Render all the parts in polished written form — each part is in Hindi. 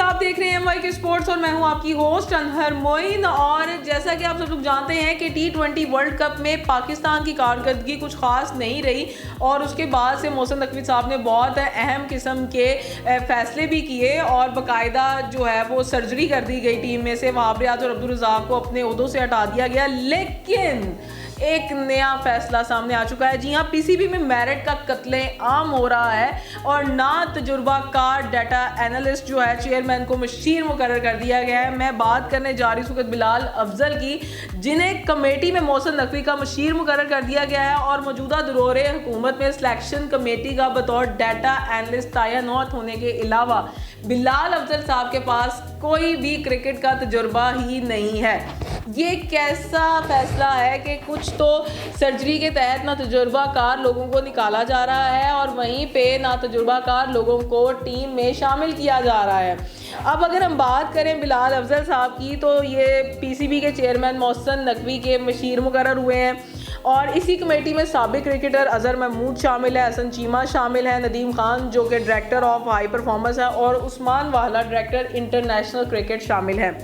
आप देख रहे हैं MYK स्पोर्ट्स और मैं हूं आपकी होस्ट अनहर मोइन। और जैसा कि आप सब लोग जानते हैं कि T20 वर्ल्ड कप में पाकिस्तान की कारकर्दगी कुछ खास नहीं रही और उसके बाद से मोहसिन नकवी साहब ने बहुत अहम किस्म के फैसले भी किए और बाकायदा जो है वो सर्जरी कर दी गई टीम में से। वहाब रियाज और अब्दुल रज़ाक को अपने ओहदों से हटा दिया गया, लेकिन एक नया फैसला सामने आ चुका है। जी हाँ, पीसीबी में मेरिट का कत्ले आम हो रहा है और ना तजुर्बाकार डाटा एनालिस्ट जो है चेयरमैन को मशीर मुकर्रर कर दिया गया है। मैं बात करने जा रही हूँ बिलाल अफजल की, जिन्हें कमेटी में मोहसिन नकवी का मशीर मुकर्रर कर दिया गया है और मौजूदा दौरे हुकूमत में सिलेक्शन कमेटी का बतौर डाटा एनालिस्ट तैनात होने के अलावा बिलाल अफजल साहब के पास कोई भी क्रिकेट का तजुर्बा ही नहीं है। ये कैसा फैसला है कि कुछ तो सर्जरी के तहत ना तजुर्बाकार लोगों को निकाला जा रहा है और वहीं पे ना तजुर्बाकार लोगों को टीम में शामिल किया जा रहा है। अब अगर हम बात करें बिलाल अफजल साहब की, तो ये पीसीबी के चेयरमैन मोहसिन नकवी के मशीर मुकर्रर हुए हैं और इसी कमेटी में साबिक क्रिकेटर अजहर महमूद शामिल है, हसन चीमा शामिल है, नदीम खान जो कि डायरेक्टर ऑफ हाई परफॉर्मेंस है और उस्मान वाला डायरेक्टर इंटरनेशनल क्रिकेट शामिल है।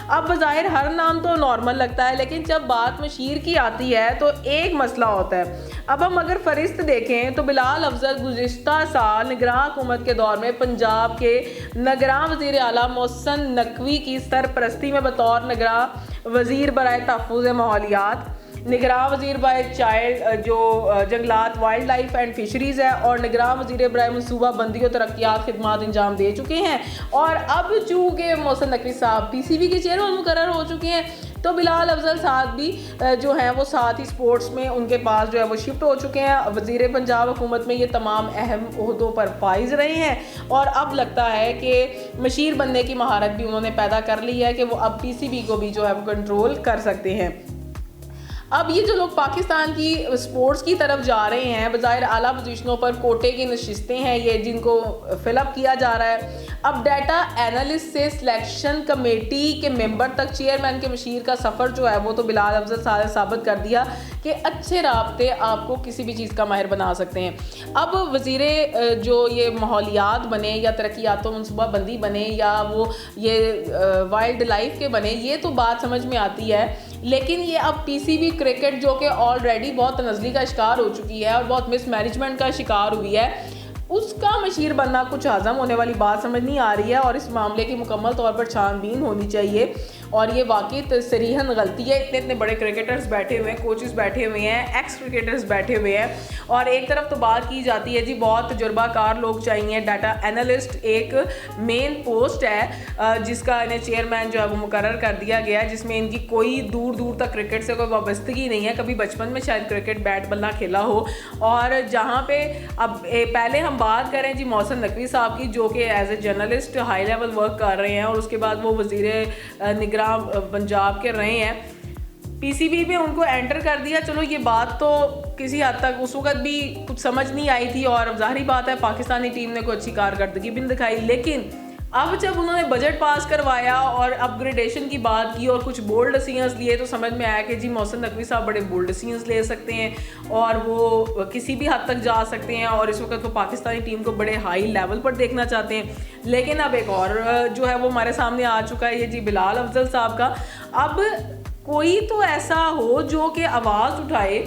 अब बज़ाहिर हर नाम तो नॉर्मल लगता है, लेकिन जब बात मशीर की आती है तो एक मसला होता है। अब हम अगर फरिस्त देखें तो बिलाल अफजल गुज़िश्ता साल निगरान हुकूमत के दौर में पंजाब के निगरान वज़ीर आला मोहसिन नकवी की सरपरस्ती में बतौर निगरान वज़ीर बराए तहफ़्फ़ुज़ माहौलियात, निगरान वज़ीर बाय चाइल्ड जो जंगलात वाइल्ड लाइफ एंड फिशरीज़ है और निगरान वज़ीर बराए मनसूबा बंदी और तरक्यात खिदमात अंजाम दे चुके हैं। और अब चूँकि मोहसिन नकवी साहब पीसीबी के चेयरमैन मुकर्रर हो चुके हैं तो बिलाल अफजल साहब भी जो हैं वो साथ ही स्पोर्ट्स में उनके पास जो है वो शिफ्ट हो चुके हैं। वज़ीर पंजाब हुकूमत में ये तमाम अहम ओहदों पर फाइज रहे हैं और अब लगता है कि मशीर बनने की महारत भी उन्होंने पैदा कर ली है कि वो अब पीसीबी को भी जो है वो कंट्रोल कर सकते हैं। अब ये जो लोग पाकिस्तान की स्पोर्ट्स की तरफ जा रहे हैं, बज़ाहिर आला पोजीशनों पर कोटे की नशिस्तें हैं ये जिनको फिलअप किया जा रहा है। अब डाटा एनालिस्ट से सिलेक्शन कमेटी के मेंबर तक चेयरमैन के मशीर का सफ़र जो है वो तो बिलाल अफजल साहब ने साबित कर दिया कि अच्छे राब्ते आपको किसी भी चीज़ का माहिर बना सकते हैं। अब वज़ीर जो ये माहौलियात बने या तरक्यात मनसूबा बंदी बने या वो ये वाइल्ड लाइफ के बने, ये तो बात समझ में आती है, लेकिन ये अब पीसीबी क्रिकेट जो कि ऑलरेडी बहुत तनज़ली का शिकार हो चुकी है और बहुत मिसमैनेजमेंट का शिकार हुई है, उसका मशीर बनना कुछ हज़म होने वाली बात समझ नहीं आ रही है और इस मामले की मुकम्मल तौर पर छानबीन होनी चाहिए। और ये वाकई तसरीहन गलती है। इतने इतने बड़े क्रिकेटर्स बैठे हुए हैं, कोचेस बैठे हुए हैं, एक्स क्रिकेटर्स बैठे हुए हैं और एक तरफ तो बात की जाती है जी बहुत तजुर्बाकार लोग चाहिए, डाटा एनालिस्ट एक मेन पोस्ट है जिसका इन्हें चेयरमैन जो है वो मुकर्रर कर दिया गया है, जिसमें इनकी कोई दूर दूर तक क्रिकेट से कोई वाबस्तगी नहीं है, कभी बचपन में शायद क्रिकेट बैट बल्ला खेला हो। और जहाँ पे अब पहले हम बात करें जी मोहसिन नकवी साहब की जो कि as a journalist high level work कर रहे हैं और उसके बाद वो वज़ीर निगरान पंजाब के रहे हैं। पीसीबी में उनको एंटर कर दिया, चलो ये बात तो किसी हद तक उस वक्त भी कुछ समझ नहीं आई थी और ज़ाहिर बात है पाकिस्तानी टीम ने कोई अच्छी कारकर्दगी भी नहीं दिखाई, लेकिन अब जब उन्होंने बजट पास करवाया और अपग्रेडेशन की बात की और कुछ बोल्ड डिसीजंस लिए तो समझ में आया कि जी मोहसिन नकवी साहब बड़े बोल्ड डिसीजंस ले सकते हैं और वो किसी भी हद तक जा सकते हैं और इस वक्त वो पाकिस्तानी टीम को बड़े हाई लेवल पर देखना चाहते हैं। लेकिन अब एक और जो है वो हमारे सामने आ चुका है ये जी बिलाल अफजल साहब का। अब कोई तो ऐसा हो जो कि आवाज़ उठाए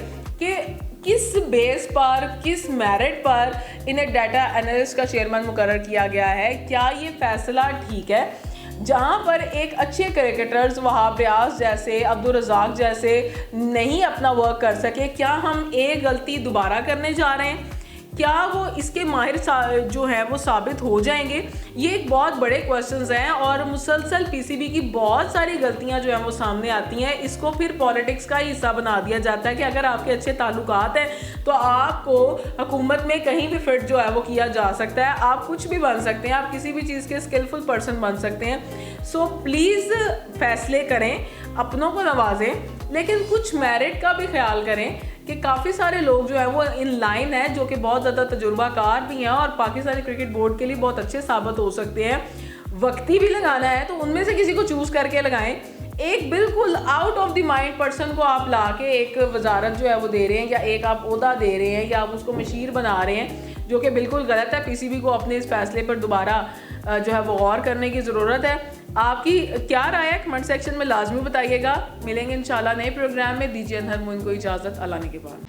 कि किस बेस पर, किस मेरिट पर इन्हें डाटा एनालिस्ट का चेयरमैन मुकर्रर किया गया है। क्या ये फैसला ठीक है? जहाँ पर एक अच्छे क्रिकेटर्स वहाब रियाज जैसे, अब्दुल रज़ाक जैसे नहीं अपना वर्क कर सके, क्या हम एक गलती दोबारा करने जा रहे हैं? क्या वो इसके माहिर जो है वो साबित हो जाएंगे? ये एक बहुत बड़े क्वेश्चंस हैं और मुसलसल पीसीबी की बहुत सारी गलतियां जो हैं वो सामने आती हैं। इसको फिर पॉलिटिक्स का हिस्सा बना दिया जाता है कि अगर आपके अच्छे ताल्लुकात हैं तो आपको हुकूमत में कहीं भी फिट जो है वो किया जा सकता है, आप कुछ भी बन सकते हैं, आप किसी भी चीज़ के स्किलफुल पर्सन बन सकते हैं। सो प्लीज़ फैसले करें, अपनों को नवाजें, लेकिन कुछ मेरिट का भी ख्याल करें कि काफ़ी सारे लोग जो हैं वो इन लाइन है जो कि बहुत ज़्यादा तजुर्बाकार भी हैं और पाकिस्तानी क्रिकेट बोर्ड के लिए बहुत अच्छे साबित हो सकते हैं। वक्ती भी लगाना है तो उनमें से किसी को चूज़ करके लगाएं। एक बिल्कुल out of the mind person को आप ला के एक वजारत जो है वो दे रहे हैं या एक आप ओहदा दे रहे हैं या आप उसको मशीर बना रहे हैं, जो कि बिल्कुल गलत है। पीसीबी को अपने इस फैसले पर दोबारा जो है वो गौर करने की ज़रूरत है। आपकी क्या राय है कमेंट सेक्शन में लाजमी बताइएगा। मिलेंगे इंशाल्लाह नए प्रोग्राम में। दीजिए अंदर मोइन को इजाज़त, अल्लाह ने के बाद।